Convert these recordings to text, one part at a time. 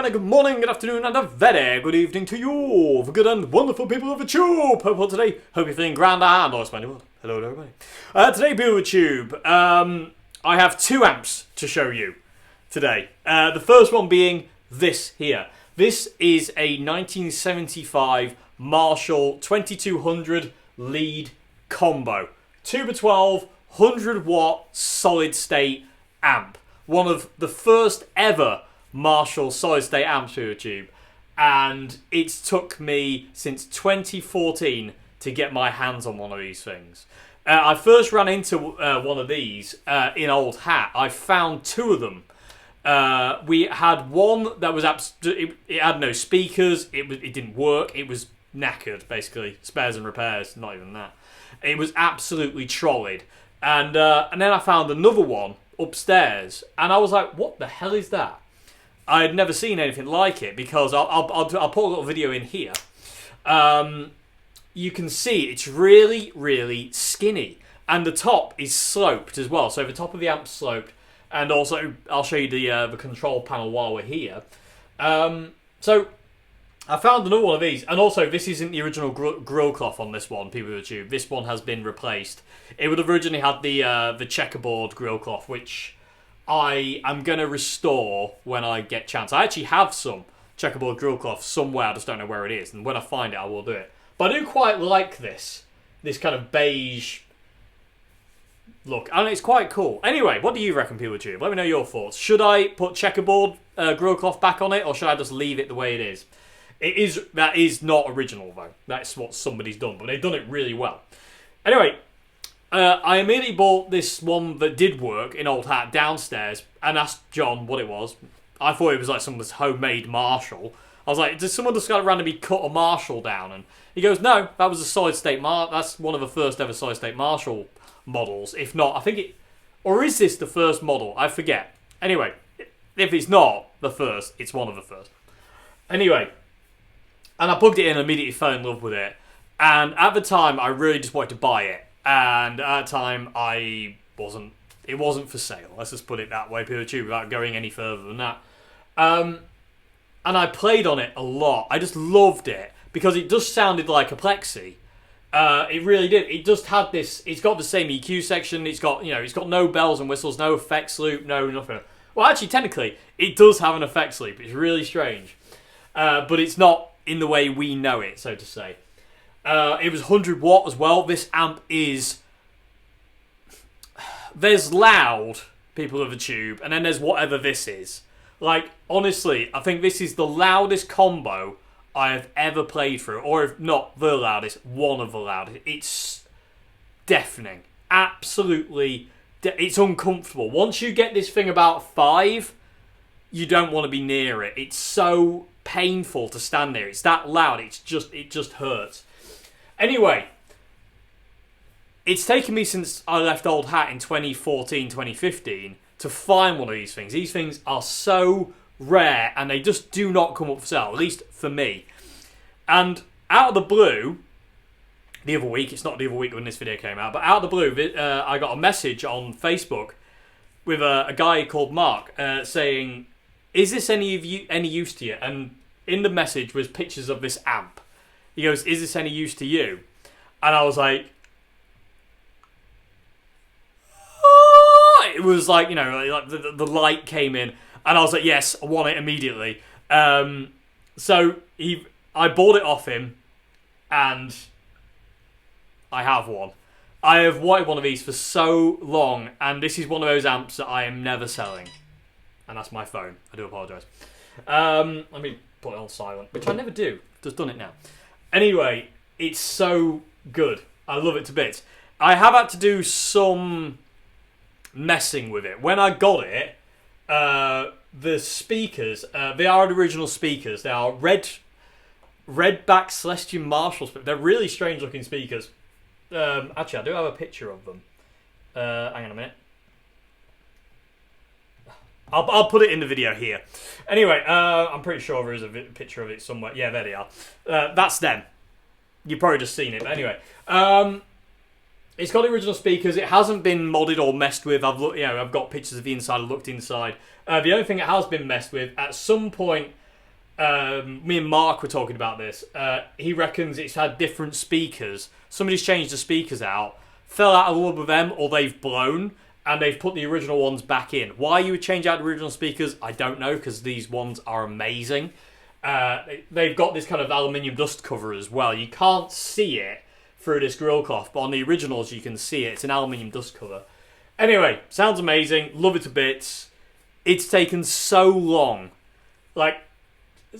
fine, good morning, good afternoon, and a very good evening to you, the good and wonderful people of the tube. Hope today, hope you're feeling grand and awesome. Hello to everybody. Today, people of the tube, I have two amps to show you today. The first one being this here. This is a 1975 Marshall 2200 lead combo. 2x12, 100 watt solid state amp. One of the first ever Marshall solid state amps for YouTube, and it's took me since 2014 to get my hands on one of these things. I first ran into one of these in Old Hat. I found two of them. We had one that was it had no speakers. It didn't work. It was knackered, basically. Spares and repairs, not even that. It was absolutely trolleyed. And then I found another one upstairs, and I was like, what the hell is that? I had never seen anything like it, because I'll put a little video in here. You can see it's really, really skinny, and the top is sloped as well. So the top of the amp's sloped, and also I'll show you the control panel while we're here. So I found another one of these, and also this isn't the original grill cloth on this one, people of the tube. This one has been replaced. It would have originally had the checkerboard grill cloth, which I am going to restore when I get chance. I actually have some checkerboard grill cloth somewhere, I just don't know where it is, and when I find it I will do it. But I do quite like this kind of beige look, and it's quite cool. Anyway, what do you reckon, people of YouTube? Let me know your thoughts. Should I put checkerboard grill cloth back on it, or should I just leave it the way it is? That is not original though. That's what somebody's done, but they've done it really well. Anyway, I immediately bought this one that did work in Old Hat downstairs and asked John what it was. I thought it was like someone's homemade Marshall. I was like, did someone just kind of randomly cut a Marshall down? And he goes, no, that was a solid state that's one of the first ever solid state Marshall models. If not, I think it, or is this the first model? I forget. Anyway, if it's not the first, it's one of the first. Anyway, and I plugged it in and immediately fell in love with it. And at the time, I really just wanted to buy it. And at the time, it wasn't for sale. Let's just put it that way, people of the tube, without going any further than that. And I played on it a lot. I just loved it because it just sounded like a Plexi. It really did. It just had this. It's got the same EQ section. It's got no bells and whistles, no effects loop, no nothing. Well, actually, technically, it does have an effects loop. It's really strange, but it's not in the way we know it, so to say. It was 100 watt as well. This amp is... There's loud, people of the tube, and then there's whatever this is. Like, honestly, I think this is the loudest combo I have ever played through. Or if not the loudest, one of the loudest. It's deafening. Absolutely. It's uncomfortable. Once you get this thing about 5, you don't want to be near it. It's so painful to stand there. It's that loud. It just hurts. Anyway, it's taken me since I left Old Hat in 2014, 2015 to find one of these things. These things are so rare and they just do not come up for sale, at least for me. And out of the blue, the other week, it's not the other week when this video came out, but out of the blue, I got a message on Facebook with a guy called Mark saying, is this any use to you? And in the message was pictures of this amp. He goes, is this any use to you? And I was like, oh! It was like, like the light came in. And I was like, yes, I want it immediately. So I bought it off him. And I have one. I have wanted one of these for so long. And this is one of those amps that I am never selling. And that's my phone. I do apologise. Let me put it on silent, which I never do. Just done it now. Anyway, it's so good. I love it to bits. I have had to do some messing with it. When I got it, the speakers, they are the original speakers. They are red-back Celestian Marshalls. They're really strange looking speakers. Actually, I do have a picture of them. Hang on a minute. I'll put it in the video here. Anyway, I'm pretty sure there is a picture of it somewhere. Yeah, there they are. That's them. You've probably just seen it. But anyway, it's got the original speakers. It hasn't been modded or messed with. I've got pictures of the inside. I've looked inside. The only thing it has been messed with, at some point, me and Mark were talking about this. He reckons it's had different speakers. Somebody's changed the speakers out, fell out of love with them, or they've blown, and they've put the original ones back in. Why you would change out the original speakers, I don't know, because these ones are amazing. They've got this kind of aluminium dust cover as well. You can't see it through this grill cloth, but on the originals you can see it. It's an aluminium dust cover. Anyway, sounds amazing. Love it to bits. It's taken so long. Like,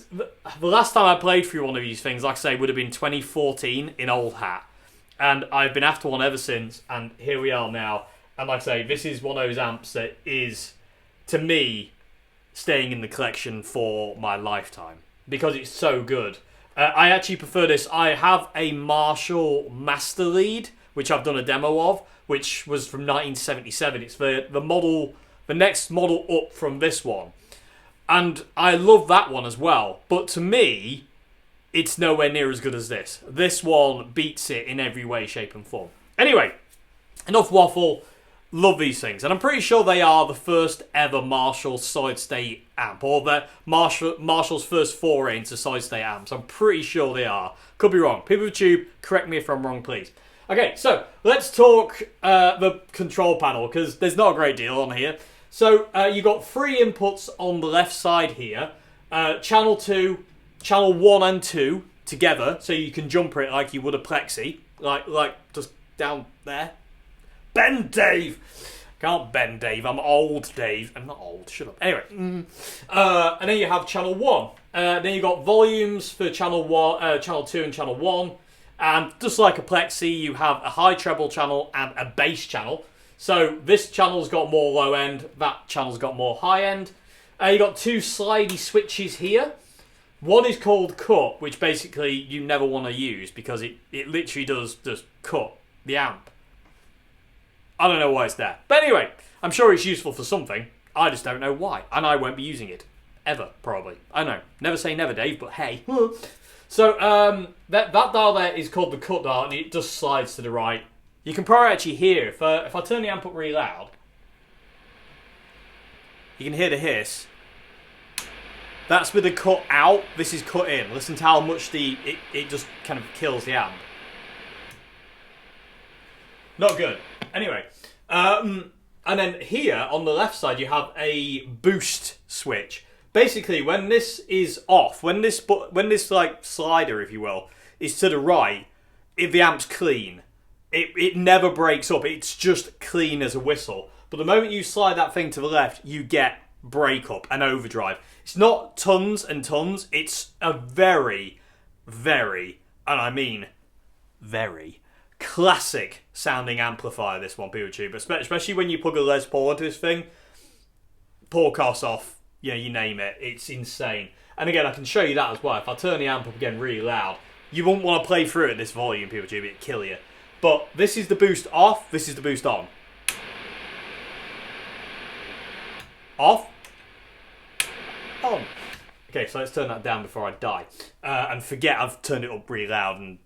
the last time I played through one of these things, like I say, would have been 2014 in Old Hat. And I've been after one ever since, and here we are now. And like I say, this is one of those amps that is, to me, staying in the collection for my lifetime. Because it's so good. I actually prefer this. I have a Marshall Master Lead, which I've done a demo of, which was from 1977. It's the next model up from this one. And I love that one as well. But to me, it's nowhere near as good as this. This one beats it in every way, shape and form. Anyway, enough waffle. Love these things. And I'm pretty sure they are the first ever Marshall solid state amp. Or the Marshall's first foray into solid state amps. I'm pretty sure they are. Could be wrong. People of Tube, correct me if I'm wrong, please. Okay, so let's talk the control panel, because there's not a great deal on here. So you've got 3 inputs on the left side here. Channel 2, channel 1 and 2 together, so you can jumper it like you would a Plexi. Like just down there. Bend Dave! Can't bend Dave, I'm old Dave. I'm not old, shut up. Anyway. And then you have channel 1. Then you've got volumes for channel 2 and channel 1. And just like a Plexi, you have a high treble channel and a bass channel. So this channel's got more low end, that channel's got more high end. You've got 2 slidey switches here. One is called cut, which basically you never want to use because it literally does just cut the amp. I don't know why it's there. But anyway, I'm sure it's useful for something. I just don't know why. And I won't be using it. Ever, probably. I know. Never say never, Dave, but hey. So, that dial there is called the cut dial, and it just slides to the right. You can probably actually hear, if I turn the amp up really loud, you can hear the hiss. That's with the cut out, this is cut in. Listen to how much it just kind of kills the amp. Not good. Anyway, and then here on the left side you have a boost switch. Basically, when this is off, when this like slider, if you will, is to the right, if the amp's clean, it never breaks up. It's just clean as a whistle. But the moment you slide that thing to the left, you get breakup and overdrive. It's not tons and tons. It's a very, very, and I mean very, classic sounding amplifier, this one, PeterTube. Especially when you plug a Les Paul into this thing. Paul costs off, you name it. It's insane. And again, I can show you that as well. If I turn the amp up again really loud, you wouldn't want to play through it at this volume, PeterTube. It'd kill you. But this is the boost off. This is the boost on. Off. On. Okay, so let's turn that down before I die. And forget I've turned it up really loud and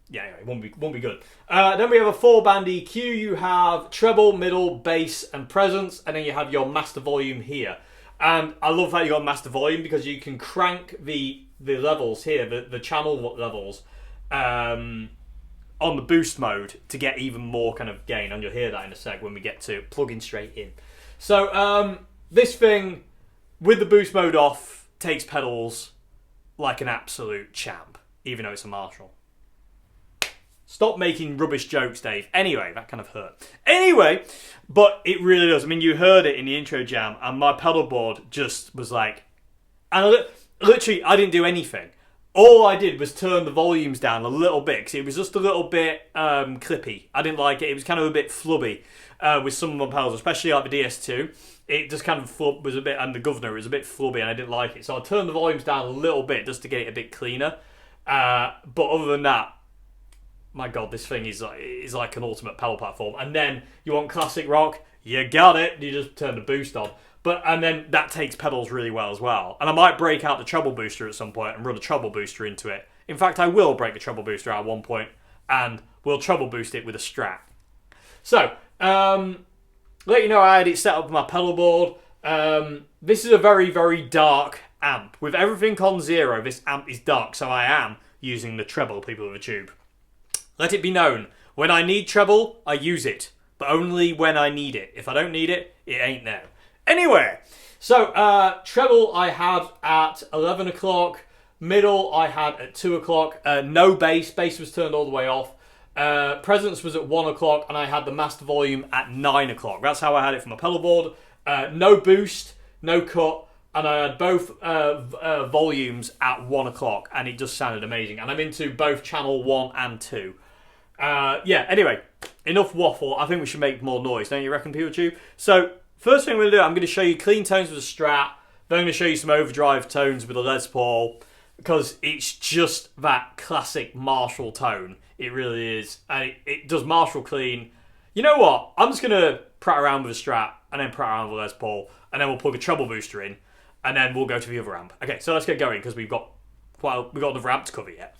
yeah, anyway, it won't be good. Then we have a 4-band EQ. You have treble, middle, bass, and presence, and then you have your master volume here. And I love that you got master volume because you can crank the levels here, the channel levels, on the boost mode to get even more kind of gain. And you'll hear that in a sec when we get to plugging straight in. So this thing with the boost mode off takes pedals like an absolute champ, even though it's a Marshall. Stop making rubbish jokes, Dave. Anyway, that kind of hurt. Anyway, but it really does. I mean, you heard it in the intro jam, and my pedal board just was like... And literally, I didn't do anything. All I did was turn the volumes down a little bit, because it was just a little bit clippy. I didn't like it. It was kind of a bit flubby with some of my pedals, especially like the DS2. It just kind of was a bit... And the Governor was a bit flubby, and I didn't like it. So I turned the volumes down a little bit just to get it a bit cleaner. But other than that, my God, this thing is like an ultimate pedal platform. And then you want classic rock, you got it. You just turn the boost on. And then that takes pedals really well as well. And I might break out the treble booster at some point and run a treble booster into it. In fact, I will break the treble booster out at one point and we'll treble boost it with a Strat. So, let you know I had it set up with my pedal board. This is a very, very dark amp. With everything on 0, this amp is dark, so I am using the treble, people of the tube. Let it be known, when I need treble, I use it. But only when I need it. If I don't need it, it ain't there. Anyway, so treble I had at 11 o'clock. Middle I had at 2 o'clock. No bass. Bass was turned all the way off. Presence was at 1 o'clock, and I had the master volume at 9 o'clock. That's how I had it from a pedal board. No boost, no cut, and I had both volumes at 1 o'clock, and it just sounded amazing. And I'm into both channel 1 and 2. Yeah, anyway, enough waffle. I think we should make more noise, don't you reckon, PeopleTube? So, first thing I'm going to do, I'm going to show you clean tones with a Strat. Then I'm going to show you some overdrive tones with a Les Paul, because it's just that classic Marshall tone. It really is. And it does Marshall clean. You know what? I'm just going to prat around with a Strat, and then prat around with a Les Paul, and then we'll plug a treble booster in, and then we'll go to the other amp. Okay, so let's get going, because we've got another amp to cover yet.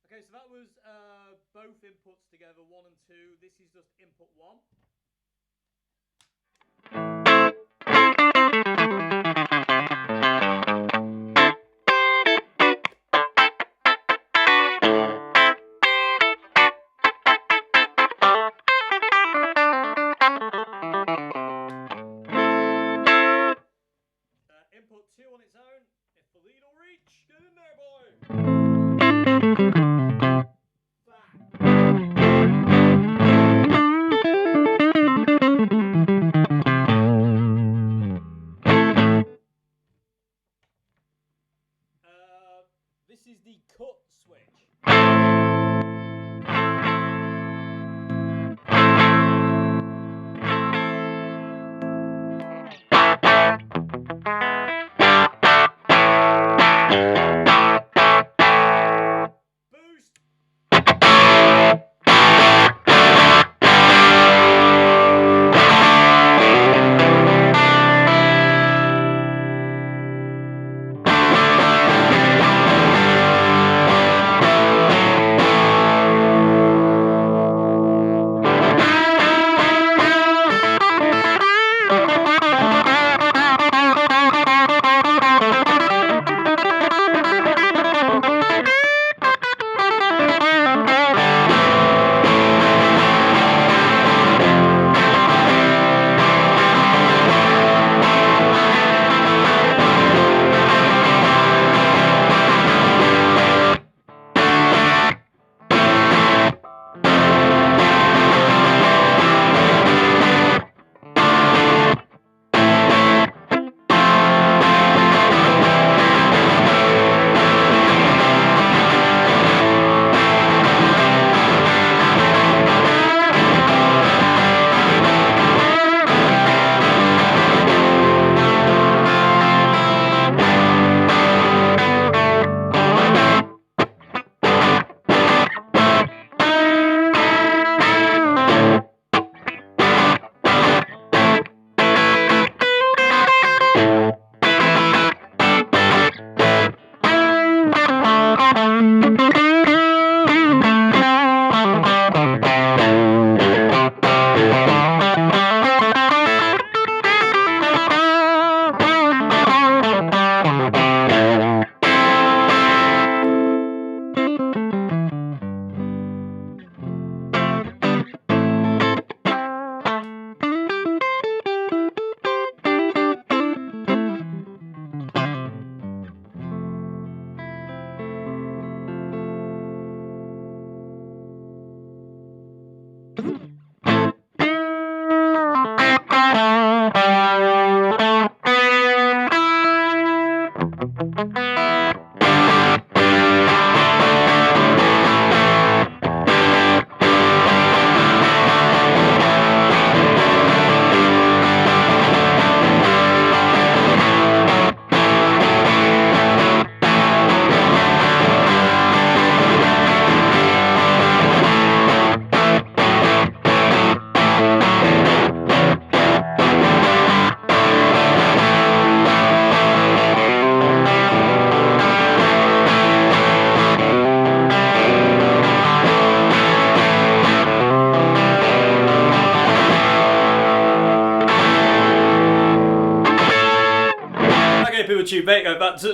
Okay, so that was both inputs together, 1 and 2. This is just input 1. Input 2 on its own. If the lead will reach, get in there, boy! This is the cut switch.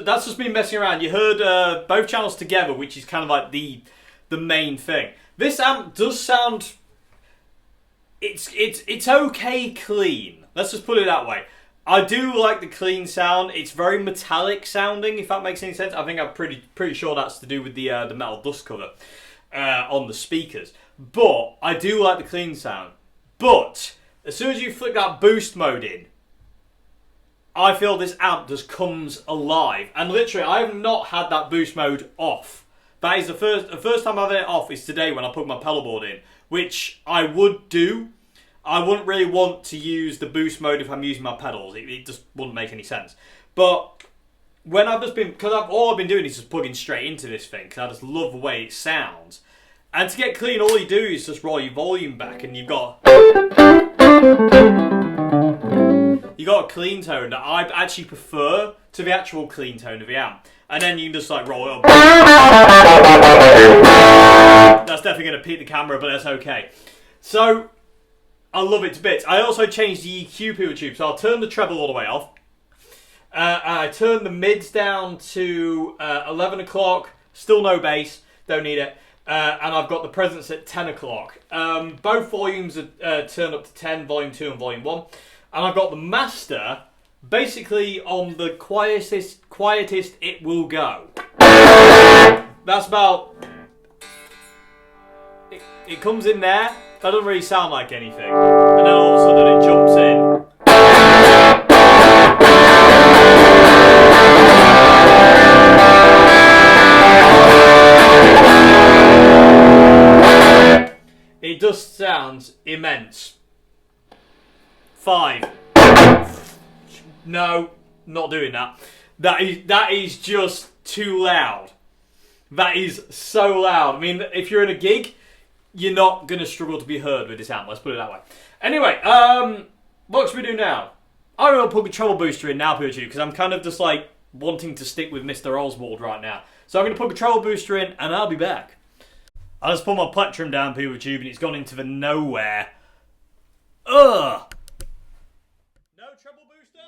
That's just me messing around. You heard both channels together, which is kind of like the main thing. This amp does sound. It's okay clean. Let's just put it that way. I do like the clean sound. It's very metallic sounding, if that makes any sense. I think I'm pretty sure that's to do with the metal dust cover on the speakers. But I do like the clean sound. But as soon as you flick that boost mode in, I feel this amp just comes alive. And literally, I have not had that boost mode off. That is the first time I've had it off is today when I put my pedal board in, which I would do. I wouldn't really want to use the boost mode if I'm using my pedals. It just wouldn't make any sense. But when I've just been, because all I've been doing is just plugging straight into this thing, because I just love the way it sounds. And to get clean, all you do is just roll your volume back, and you've got a clean tone that I actually prefer to the actual clean tone of the amp. And then you can just like roll it up. That's definitely going to peak the camera, but that's okay. So, I love it to bits. I also changed the EQ people tube, so I'll turn the treble all the way off. I turn the mids down to 11 o'clock, still no bass, don't need it. And I've got the presence at 10 o'clock. Both volumes are turned up to 10, volume 2 and volume 1. And I've got the master basically on the quietest it will go. That's about... It comes in there, that doesn't really sound like anything. And then all of a sudden it jumps in. It just sounds immense. 5. No, not doing that. That is just too loud. That is so loud. I mean, if you're in a gig, you're not going to struggle to be heard with this amp. Let's put it that way. Anyway, what should we do now? I'm going to put a treble booster in now, because I'm kind of just like wanting to stick with Mr. Oswald right now. So I'm going to put a treble booster in, and I'll be back. I just put my plectrum down, PeelTube, and it's gone into the nowhere. Ugh! No treble booster?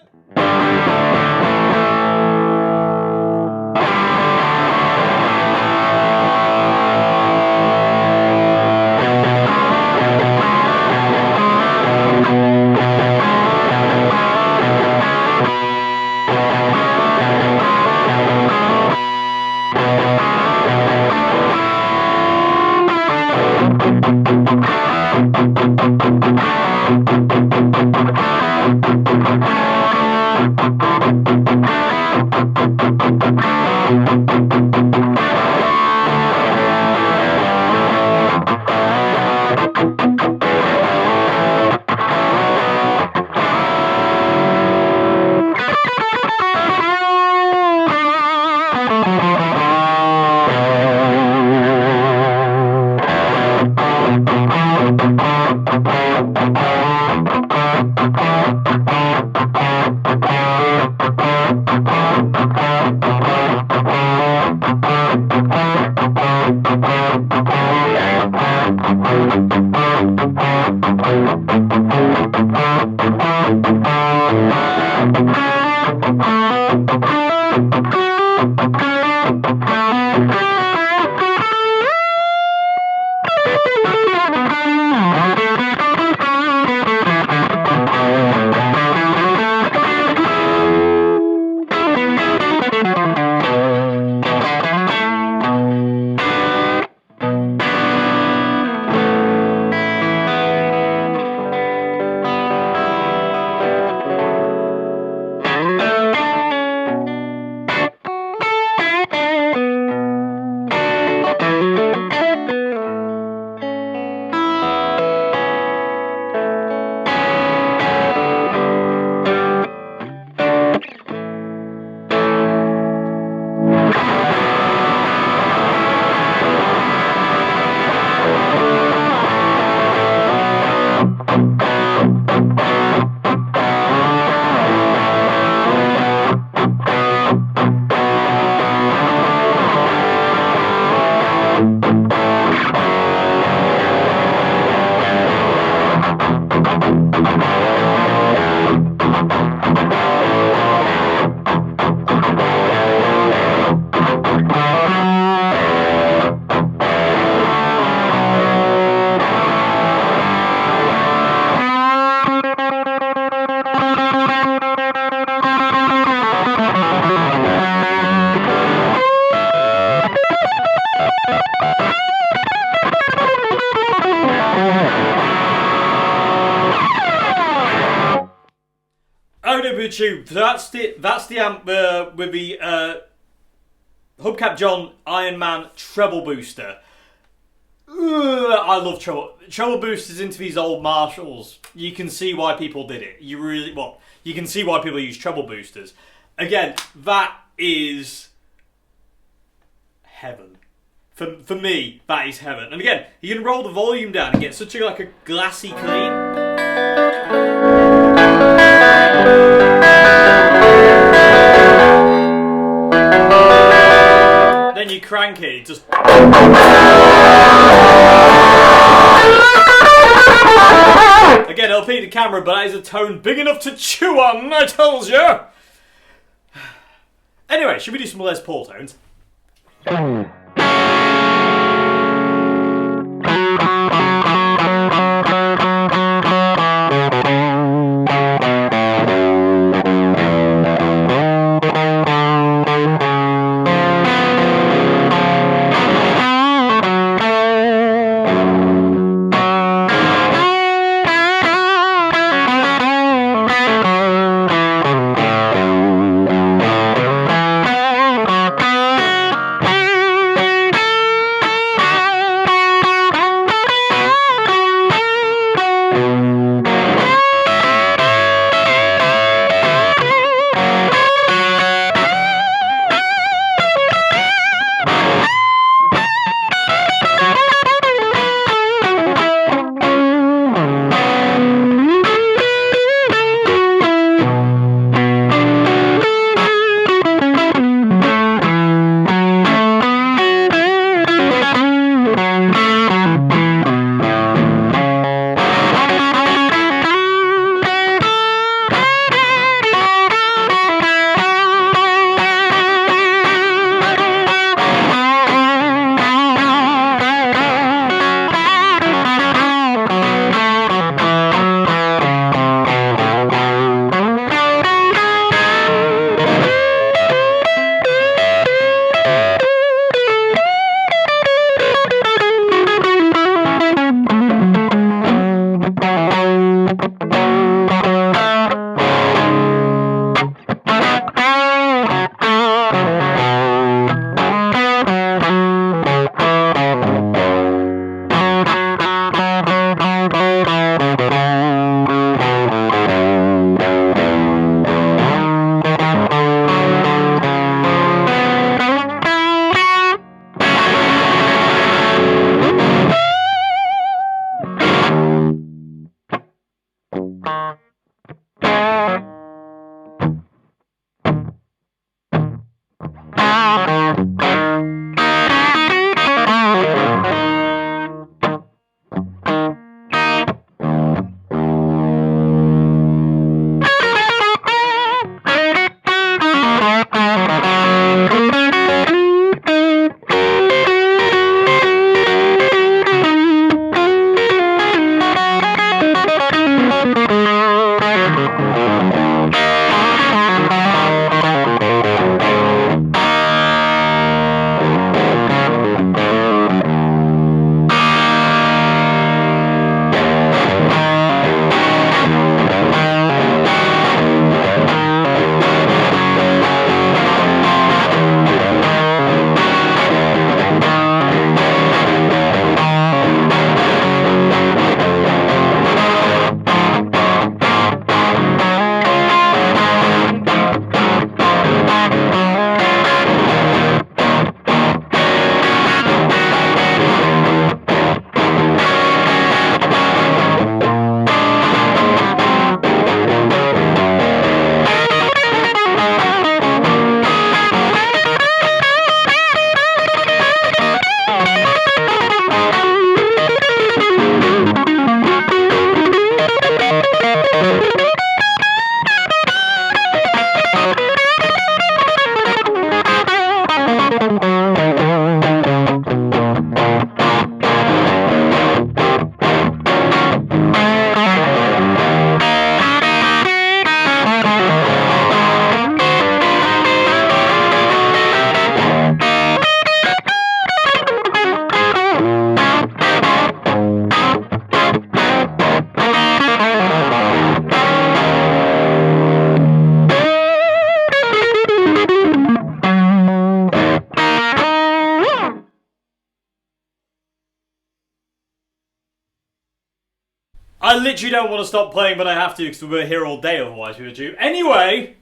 tube. That's the amp with the Hubcap John Iron Man treble booster. I love treble boosters into these old Marshalls. You can see why people did it. You can see why people use treble boosters. Again, that is heaven. For me, that is heaven. And again, you can roll the volume down and get such a glassy clean. Then you crank it, just... Again, it'll peak the camera, but that is a tone big enough to chew on, I tells you! Anyway, should we do some Les Paul tones? I literally don't want to stop playing, but I have to because we're here all day otherwise, we would do. Anyway,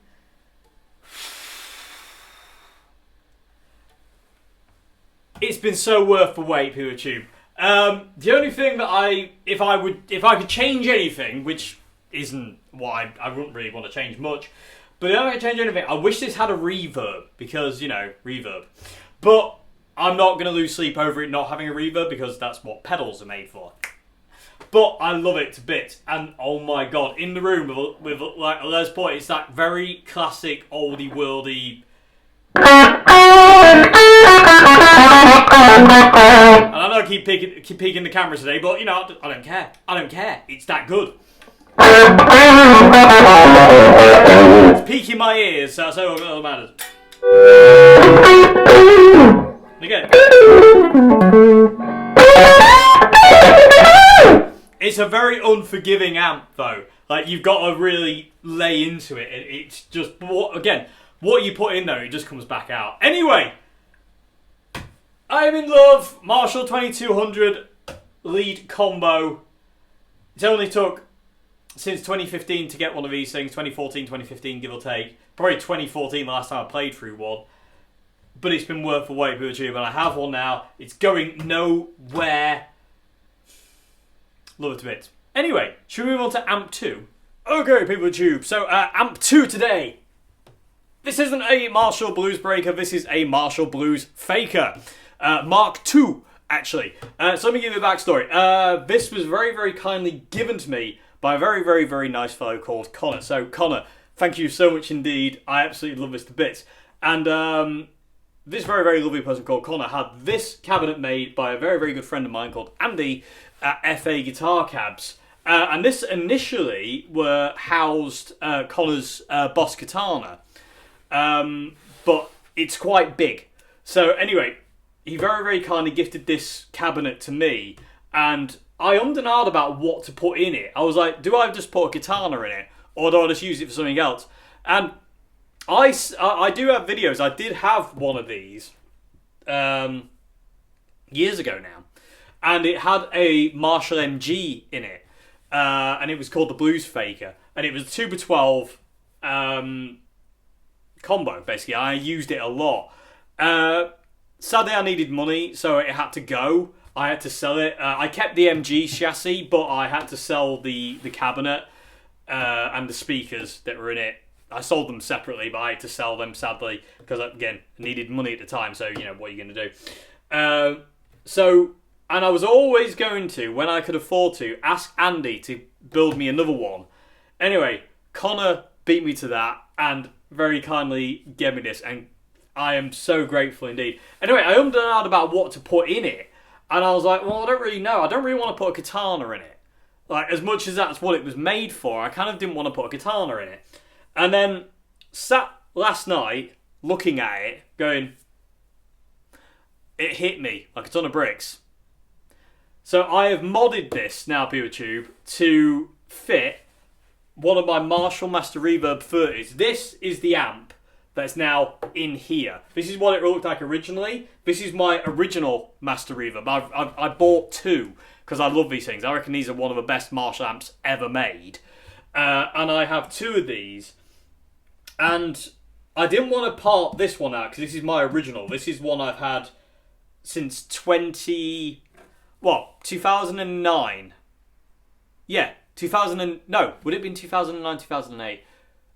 it's been so worth the wait, PewDiePie. The only thing that if I could change anything, which isn't what I wouldn't really want to change much, but if I could change anything, I wish this had a reverb, because, you know, reverb. But I'm not going to lose sleep over it not having a reverb, because that's what pedals are made for. But I love it to bits, and oh my god, in the room with like a Les Paul, it's that very classic oldie worldy. And I know I keep peeking the camera today, but you know, I don't care. I don't care. It's that good. It's peeking my ears, so that's all that matters. Again. It's a very unforgiving amp, though. Like, you've got to really lay into it. It's just, again, what you put in there, it just comes back out. Anyway, I'm in love. Marshall 2200 lead combo. It's only took since 2015 to get one of these things. 2014, 2015, give or take. Probably 2014, the last time I played through one. But it's been worth the wait, PewDiePie, and I have one now. It's going nowhere. Love it to bits. Anyway, should we move on to Amp 2? Okay, PewDiePie. So, Amp 2 today. This isn't a Marshall Bluesbreaker, this is a Marshall Bluesfaker. Mark II, actually. So let me give you a backstory. This was very, very kindly given to me by a very, very, very nice fellow called Connor. So, Connor, thank you so much indeed. I absolutely love this to bits. And this very, very lovely person called Connor had this cabinet made by a very, very good friend of mine called Andy at FA Guitar Cabs. And this initially were housed Connor's Boss Katana. But it's quite big. So anyway, he very, very kindly gifted this cabinet to me. And I ummed and ahed about what to put in it. I was like, do I just put a katana in it? Or do I just use it for something else? And I do have videos. I did have one of these years ago now. And it had a Marshall MG in it. And it was called the Bluesfaker. And it was a 2x12 combo, basically. I used it a lot. Sadly, I needed money, so it had to go. I had to sell it. I kept the MG chassis, but I had to sell the cabinet and the speakers that were in it. I sold them separately, but I had to sell them, sadly, because, again, I needed money at the time, so, you know, what are you going to do? And I was always going to, when I could afford to, ask Andy to build me another one. Anyway, Connor beat me to that, and very kindly gave me this, and I am so grateful indeed. Anyway, I ummed and ahed about what to put in it, and I was like, well, I don't really know. I don't really want to put a katana in it. Like, as much as that's what it was made for, I kind of didn't want to put a katana in it. And then sat last night looking at it, going, it hit me like a ton of bricks. So I have modded this now, PewDiePie, to fit one of my Marshall Master Reverb 30s. This is the amp that's now in here. This is what it looked like originally. This is my original Master Reverb. I bought two because I love these things. I reckon these are one of the best Marshall amps ever made. And I have two of these. And I didn't want to part this one out because this is my original. This is one I've had since 2009. Yeah, would it be in 2009, 2008?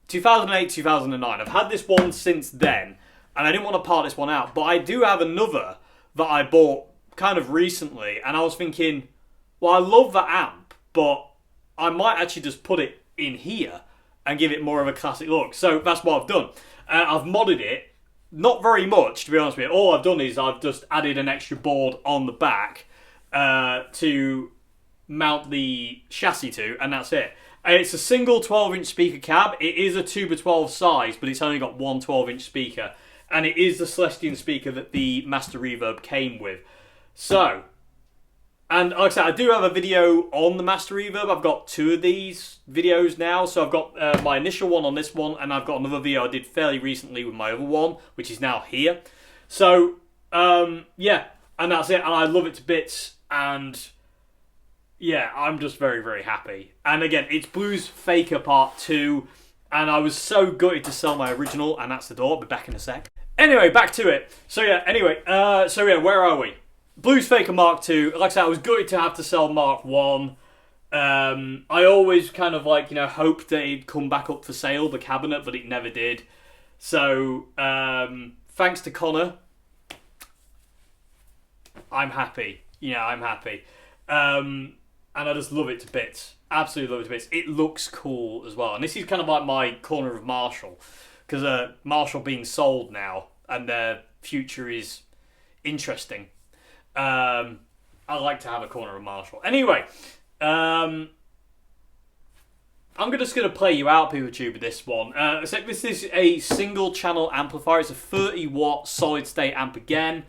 2008, 2009. I've had this one since then, and I didn't want to part this one out. But I do have another that I bought kind of recently, and I was thinking, well, I love that amp, but I might actually just put it in here and give it more of a classic look. So that's what I've done. I've modded it, not very much, to be honest with you. All I've done is I've just added an extra board on the back to mount the chassis to, and that's it. It's a single 12-inch speaker cab. It is a 2x12 size, but it's only got one 12-inch speaker. And it is the Celestion speaker that the Master Reverb came with. So, and like I said, I do have a video on the Master Reverb. I've got two of these videos now. So I've got my initial one on this one, and I've got another video I did fairly recently with my other one, which is now here. So, yeah, and that's it. And I love it to bits. And yeah, I'm just very, very happy. And again, it's Bluesfaker Part 2, and I was so gutted to sell my original, and that's the door. I'll be back in a sec. Anyway, back to it. So yeah, where are we? Bluesfaker Mark 2. Like I said, I was gutted to have to sell Mark 1. I always kind of like, hoped that it'd come back up for sale, the cabinet, but it never did. So, thanks to Connor, I'm happy. I'm happy. And I just love it to bits. Absolutely love it to bits. It looks cool as well. And this is kind of like my corner of Marshall. Because Marshall being sold now, and their future is interesting. I like to have a corner of Marshall. Anyway, I'm just going to play you out, PeopleTube, with this one. So this is a single channel amplifier. It's a 30 watt solid state amp again.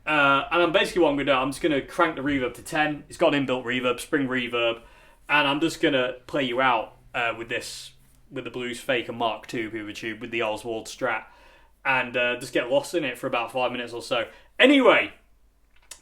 And I'm basically what I'm going to do, I'm just going to crank the reverb to 10. It's got an inbuilt reverb, spring reverb. And I'm just going to play you out with the Bluesfaker Mark II, PeopleTube, with the Oswald Strat. And just get lost in it for about 5 minutes or so. Anyway,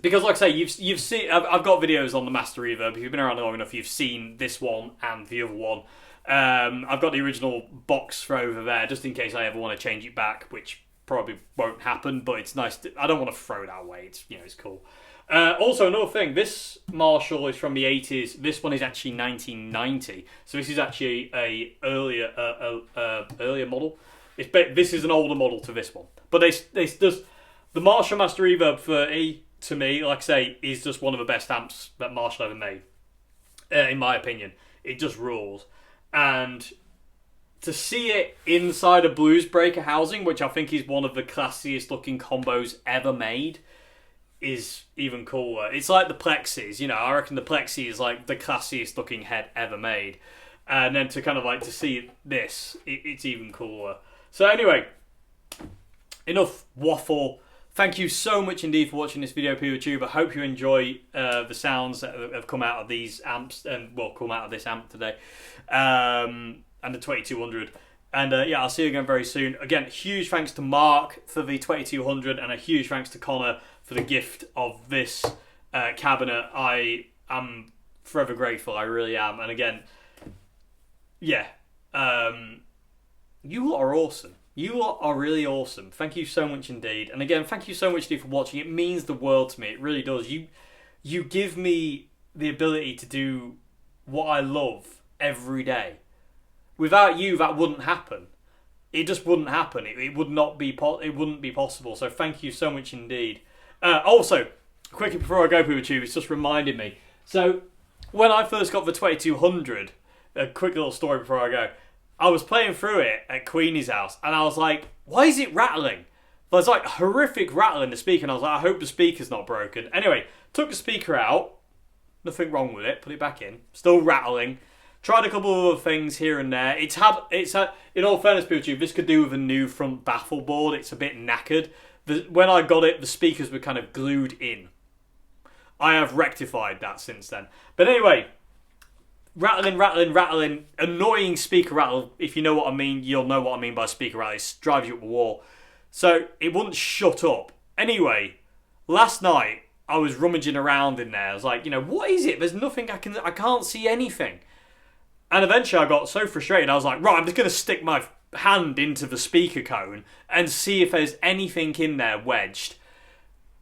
because like I say, you've seen, I've got videos on the Master Reverb. If you've been around long enough, you've seen this one and the other one. I've got the original box for over there, just in case I ever want to change it back, which probably won't happen, but it's nice. I don't want to throw that away. It's cool. Also, another thing, this Marshall is from the 80s. This one is actually 1990, so this is actually a earlier model. This is an older model to this one, but the Marshall Master Reverb 30, to me, like I say, is just one of the best amps that Marshall ever made, in my opinion. It just rules. And to see it inside a Bluesbreaker housing, which I think is one of the classiest looking combos ever made, is even cooler. It's like the Plexis, I reckon the Plexi is like the classiest looking head ever made. And then to kind of like to see this, it's even cooler. So anyway, enough waffle. Thank you so much indeed for watching this video, PeopleTube. I hope you enjoy the sounds that have come out of these amps, and come out of this amp today, and the 2200. And yeah, I'll see you again very soon. Again, huge thanks to Mark for the 2200, and a huge thanks to Connor for the gift of this cabinet. I am forever grateful. I really am. And again, yeah, you lot are awesome. You lot are really awesome. Thank you so much indeed. And again, thank you so much indeed for watching. It means the world to me. It really does. You give me the ability to do what I love every day. Without you, that wouldn't happen. It just wouldn't happen. It would not be. It wouldn't be possible. So thank you so much indeed. Also, quickly before I go, PeopleTube, it's just reminded me. So when I first got the 2200, a quick little story before I go. I was playing through it at Queenie's house, and I was like, why is it rattling? There's like horrific rattle in the speaker, and I was like, I hope the speaker's not broken. Anyway, took the speaker out, nothing wrong with it, put it back in, still rattling. Tried a couple of other things here and there. It's had, in all fairness, PeopleTube, this could do with a new front baffle board. It's a bit knackered. When I got it, the speakers were kind of glued in. I have rectified that since then. But anyway, rattling, annoying speaker rattle. If you know what I mean, you'll know what I mean by speaker rattle. It drives you up the wall. So it wouldn't shut up. Anyway, last night I was rummaging around in there. I was like, what is it? There's nothing I can't see anything. And eventually I got so frustrated, I was like, right, I'm just going to stick my hand into the speaker cone and see if there's anything in there wedged.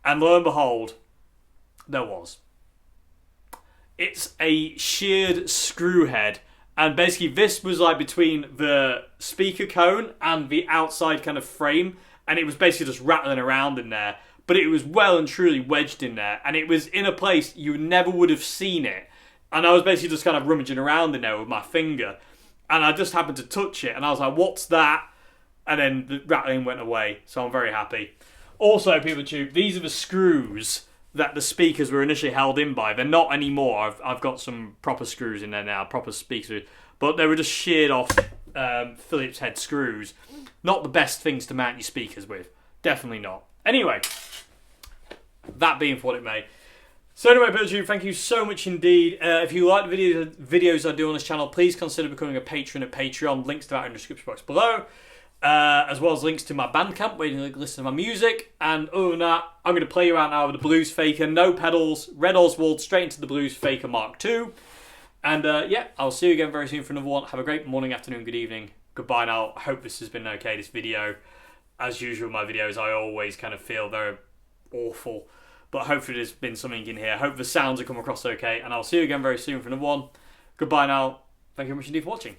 And lo and behold, there was. It's a sheared screw head, and basically this was like between the speaker cone and the outside kind of frame, and it was basically just rattling around in there, but it was well and truly wedged in there, and it was in a place you never would have seen it, and I was basically just kind of rummaging around in there with my finger, and I just happened to touch it, and I was like, what's that? And then the rattling went away, so I'm very happy. Also, PeopleTube, these are the screws that the speakers were initially held in by. They're not anymore. I've got some proper screws in there now, proper speakers, but they were just sheared off Phillips head screws. Not the best things to mount your speakers with. Definitely not. Anyway, that being for what it may. So anyway, PeopleTube, thank you so much indeed. If you like the videos I do on this channel, please consider becoming a patron at Patreon. Links to that in the description box below. as well as links to my Bandcamp where you can listen to my music. And other than that, I'm going to play you out now with the Bluesfaker, no pedals, Red Oswald, straight into the Bluesfaker Mark II. And yeah, I'll see you again very soon for another one. Have a great morning, afternoon, good evening. Goodbye now. I hope this has been okay, this video. As usual, my videos, I always kind of feel they're awful. But hopefully there's been something in here. Hope the sounds have come across okay. And I'll see you again very soon for another one. Goodbye now. Thank you very much indeed for watching.